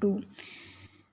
2।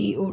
TO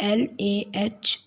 LAHORE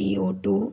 TO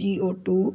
TO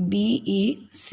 BECAUSE,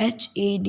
HAD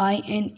IN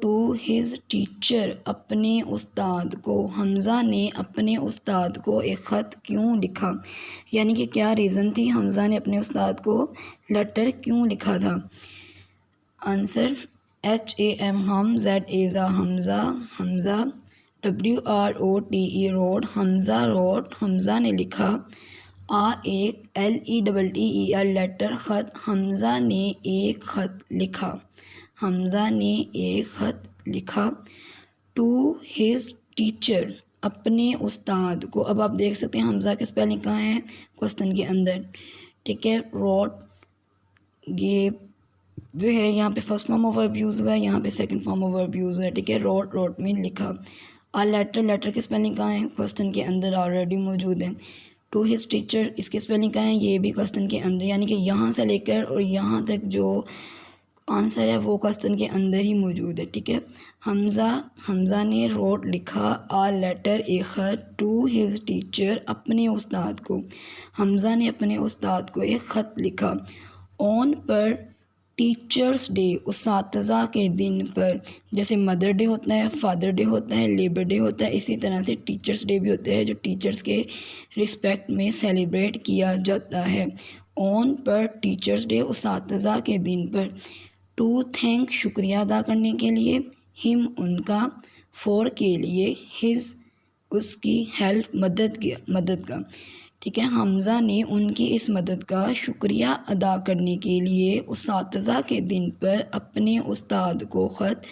to his teacher, اپنے استاد کو، حمزہ نے اپنے استاد کو ایک خط کیوں لکھا، یعنی کہ کیا ریزن تھی حمزہ نے اپنے استاد کو لیٹر کیوں لکھا تھا؟ آنسر HAM ہم، ZA حمزہ، حمزہ، WROTE روڈ، حمزہ روڈ، حمزہ نے لکھا، ایک LETTER لیٹر، خط، حمزہ نے ایک خط لکھا، حمزہ نے ایک خط لکھا، ٹو ہز ٹیچر، اپنے استاد کو۔ اب آپ دیکھ سکتے ہیں حمزہ کے اسپیلنگ کہاں ہے کوسچن کے اندر، ٹھیک ہے۔ روٹ یہ جو ہے یہاں پہ first form of verb use ہوا ہے، یہاں پہ second form of verb use ہوا ہے، ٹھیک ہے۔ روٹ میں لکھا، لیٹر، لیٹر کی اسپیلنگ کہاں ہے کوسچن کے اندر آلریڈی موجود ہے۔ ٹو ہز ٹیچر، اس کی اسپیلنگ کہاں ہے، یہ بھی کوسچن کے اندر، یعنی کہ یہاں سے لے کر اور یہاں تک جو آنسر ہے وہ کوسچن کے اندر ہی موجود ہے، ٹھیک ہے۔ حمزہ نے روٹ لکھا، لیٹر ایک خط، ٹو ہز ٹیچر، اپنے استاد کو، حمزہ نے اپنے استاد کو ایک خط لکھا، آن پر ٹیچرس ڈے، اساتذہ کے دن پر، جیسے مدر ڈے ہوتا ہے، فادر ڈے ہوتا ہے، لیبر ڈے ہوتا ہے، اسی طرح سے ٹیچرس ڈے بھی ہوتا ہے جو ٹیچرس کے رسپیکٹ میں سیلیبریٹ کیا جاتا ہے۔ آن پر ٹیچرس ڈے، اساتذہ کے دن پر، ٹو تھینک، شکریہ ادا کرنے کے لیے، ہم، ان کا، فور کے لیے، ہز، اس کی، ہیلپ، مدد کا، ٹھیک ہے۔ حمزہ نے ان کی اس مدد کا شکریہ ادا کرنے کے لیے اساتذہ کے دن پر اپنے استاد کو خط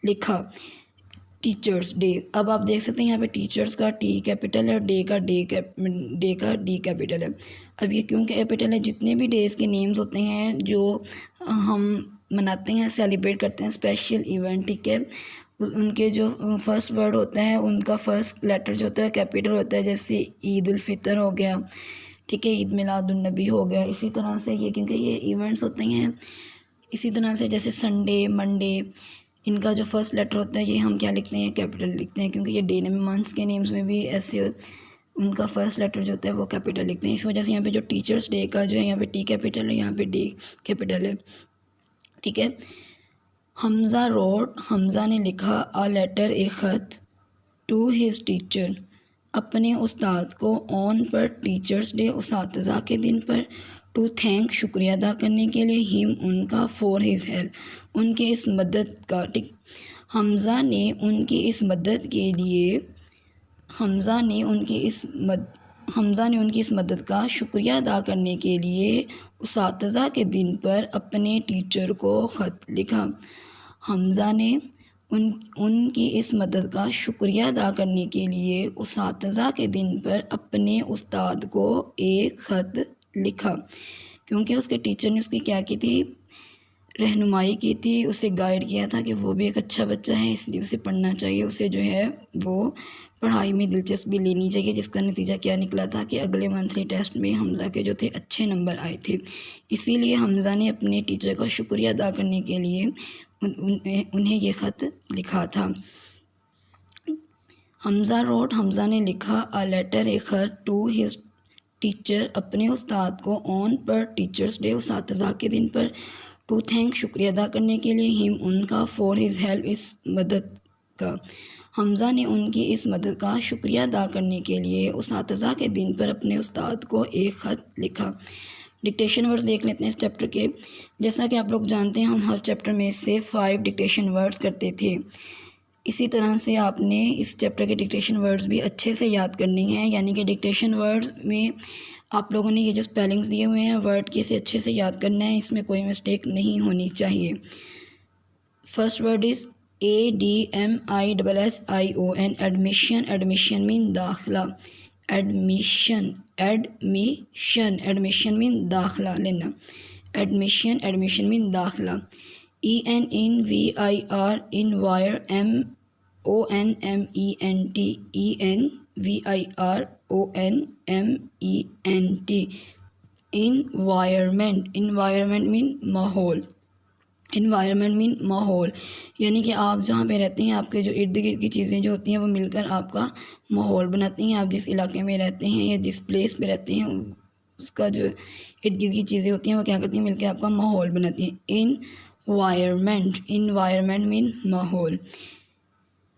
لکھا، ٹیچرس ڈے۔ اب آپ دیکھ سکتے ہیں یہاں پہ ٹیچرس کا ٹی کیپٹل ہے اور ڈے کا ڈی کیپٹل ہے۔ اب یہ کیوں کیپٹل ہے، جتنے بھی ڈیز کے نیمز ہوتے ہیں جو ہم مناتے ہیں، سیلیبریٹ کرتے ہیں، اسپیشل ایونٹ، ٹھیک ہے، ان کے جو فرسٹ ورڈ ہوتا ہے ان کا فرسٹ لیٹر جو ہوتا ہے کیپٹل ہوتا ہے، جیسے عید الفطر ہو گیا، ٹھیک ہے، عید میلاد النبی ہو گیا، اسی طرح سے یہ کیونکہ یہ ایونٹس ہوتے ہیں، اسی طرح سے جیسے سنڈے، منڈے، ان کا جو فرسٹ لیٹر ہوتا ہے یہ ہم کیا لکھتے ہیں، کیپٹل لکھتے ہیں، کیونکہ یہ ڈے منتھس کے نیمز میں بھی ایسے ان کا فرسٹ لیٹر جو ہوتا ہے وہ کیپٹل لکھتے ہیں۔ اس وجہ سے یہاں پہ جو ٹیچرس ڈے کا جو ہے یہاں پہ ٹی کیپٹل ہے، یہاں پہ ڈے کیپٹل ہے، ٹھیک ہے۔ حمزہ روٹ، حمزہ نے لکھا، لیٹر ایک خط، ٹو ہز ٹیچر، اپنے استاد کو، آن پر ٹیچرس ڈے، اساتذہ کے دن پر، ٹو تھینک، شکریہ ادا کرنے کے لیے، ہم، ان کا، فور ہز ہیلپ، ان کے اس مدد کا، ٹھیک۔ حمزہ نے ان کی اس مدد کے لیے، حمزہ نے ان کی اس مدد کا شکریہ ادا کرنے کے لیے اساتذہ کے دن پر اپنے ٹیچر کو خط لکھا۔ حمزہ نے ان کی اس مدد کا شکریہ ادا کرنے کے لیے اساتذہ کے دن پر اپنے استاد کو ایک خط لکھا، کیونکہ اس کے ٹیچر نے اس کی کیا کی تھی، رہنمائی کی تھی، اسے گائیڈ کیا تھا کہ وہ بھی ایک اچھا بچہ ہے، اس لیے اسے پڑھنا چاہیے، اسے جو ہے وہ پڑھائی میں دلچسپی لینی چاہیے، جس کا نتیجہ کیا نکلا تھا کہ اگلے منتھلی ٹیسٹ میں حمزہ کے جو تھے اچھے نمبر آئے تھے۔ اسی لیے حمزہ نے اپنے ٹیچر کا شکریہ ادا کرنے کے لیے انہیں یہ خط لکھا تھا۔ حمزہ روٹ، حمزہ نے لکھا، لیٹر ایک خط، ٹو ہز ٹیچر، اپنے استاد کو، آن پر ٹیچرس ڈے، اساتذہ کے دن پر، ٹو تھینک، شکریہ ادا کرنے کے لیے، ہم، ان کا، فور ہز ہیلپ، اس مدد کا۔ حمزہ نے ان کی اس مدد کا شکریہ ادا کرنے کے لیے اساتذہ کے دن پر اپنے استاد کو ایک خط لکھا۔ ڈکٹیشن ورڈز دیکھ لیتے ہیں اس چیپٹر کے۔ جیسا کہ آپ لوگ جانتے ہیں ہم ہر چیپٹر میں سے 5 ڈکٹیشن ورڈز کرتے تھے، اسی طرح سے آپ نے اس چیپٹر کے ڈکٹیشن ورڈز بھی اچھے سے یاد کرنے ہیں، یعنی کہ ڈکٹیشن ورڈز میں آپ لوگوں نے یہ جو اسپیلنگز دیے ہوئے ہیں ورڈ کے، اسے اچھے سے یاد کرنا ہے، اس میں کوئی مسٹیک نہیں ہونی چاہیے۔ First word is ADMISSION، admission, admission mean داخلہ، ایڈمیشن مین داخلہ لینا، ایڈمیشن، ایڈمیشن مین داخلہ۔ ENVIR، envir, MONMENT، ENVIRONMENT، environment, environment mean ماحول، انوائرمنٹ مین ماحول، یعنی کہ آپ جہاں پہ رہتے ہیں آپ کے جو ارد گرد کی چیزیں جو ہوتی ہیں وہ مل کر آپ کا ماحول بناتی ہیں۔ آپ جس علاقے میں رہتے ہیں یا جس پلیس پہ رہتے ہیں اس کا جو ارد گرد کی چیزیں ہوتی ہیں وہ کیا کرتی ہیں، مل کے آپ کا ماحول بناتی ہیں۔ environment. Environment mean ماحول.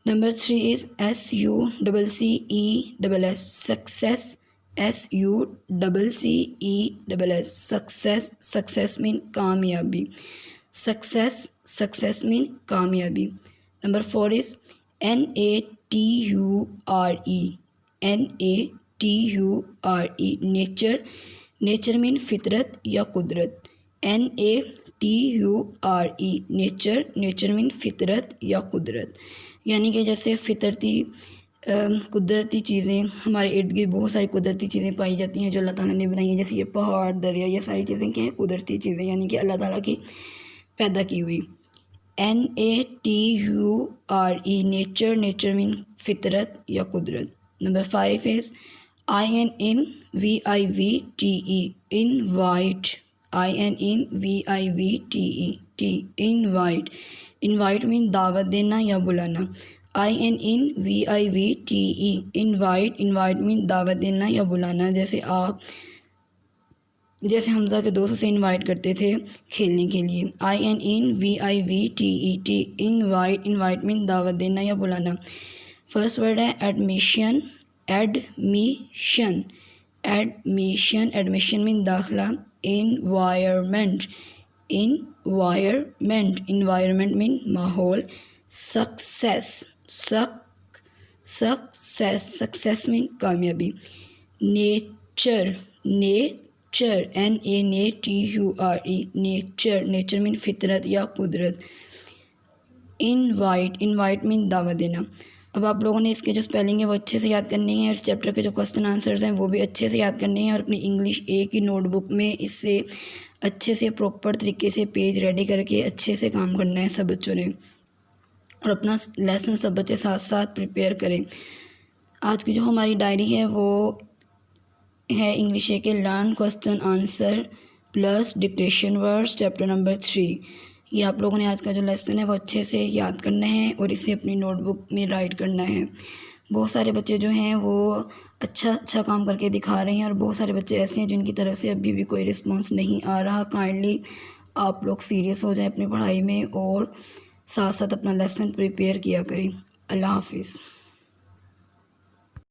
Number 3 is SUCCESS, success. SUCCESS, success. Success mean کامیابی. Success mean کامیابی. Number 4 is NATURE. NATURE, nature. Nature mean فطرت یا قدرت. NATURE, nature. Nature mean فطرت یا قدرت. یعنی کہ جیسے فطرتی قدرتی چیزیں ہمارے ارد گرد بہت ساری قدرتی چیزیں پائی جاتی ہیں جو اللہ تعالیٰ نے بنائی ہیں، جیسے یہ پہاڑ، دریا، یہ ساری چیزیں کیا ہیں؟ قدرتی چیزیں، یعنی کہ اللہ تعالیٰ کی پیدا کی ہوئی. NATURE, nature. Nature mean فطرت یا قدرت. Number 5 is INVIVTE, invite. INVIVTE, invite. Invite mean دعوت دینا یا بلانا. INVIVTE, invite. Invite mean دعوت دینا یا بلانا. جیسے حمزہ کے دوست اسے انوائٹ کرتے تھے کھیلنے کے لیے. INVIVTE, invite. Invite mean دعوت دینا یا بلانا. فرسٹ ورڈ ہے ایڈمیشن. ایڈمیشن mean داخلہ. Environment mean ماحول. Success mean کامیابی. Nature, NATURE, nature mean فطرت یا قدرت. Invite mean دعوت دینا. اب آپ لوگوں نے اس کے جو اسپیلنگ ہے وہ اچھے سے یاد کرنی ہے، اور اس چیپٹر کے جو کوسچن آنسرز ہیں وہ بھی اچھے سے یاد کرنے ہیں، اور اپنی انگلش اے کی نوٹ بک میں اس سے اچھے سے پراپر طریقے سے پیج ریڈی کر کے اچھے سے کام کرنا ہے سب بچوں نے، اور اپنا لیسن سب بچے ساتھ ساتھ پریپیئر کریں. آج کی جو ہماری ڈائری ہے وہ ہے انگلش اے کے learn question answer plus dictation words chapter number 3. یہ آپ لوگوں نے آج کا جو لیسن ہے وہ اچھے سے یاد کرنا ہے اور اسے اپنی نوٹ بک میں رائٹ کرنا ہے. بہت سارے بچے جو ہیں وہ اچھا کام کر کے دکھا رہے ہیں، اور بہت سارے بچے ایسے ہیں جن کی طرف سے ابھی بھی کوئی رسپانس نہیں آ رہا. کائنڈلی آپ لوگ سیریس ہو جائیں اپنی پڑھائی میں اور ساتھ ساتھ اپنا لیسن پریپیئر کیا کریں. اللہ حافظ.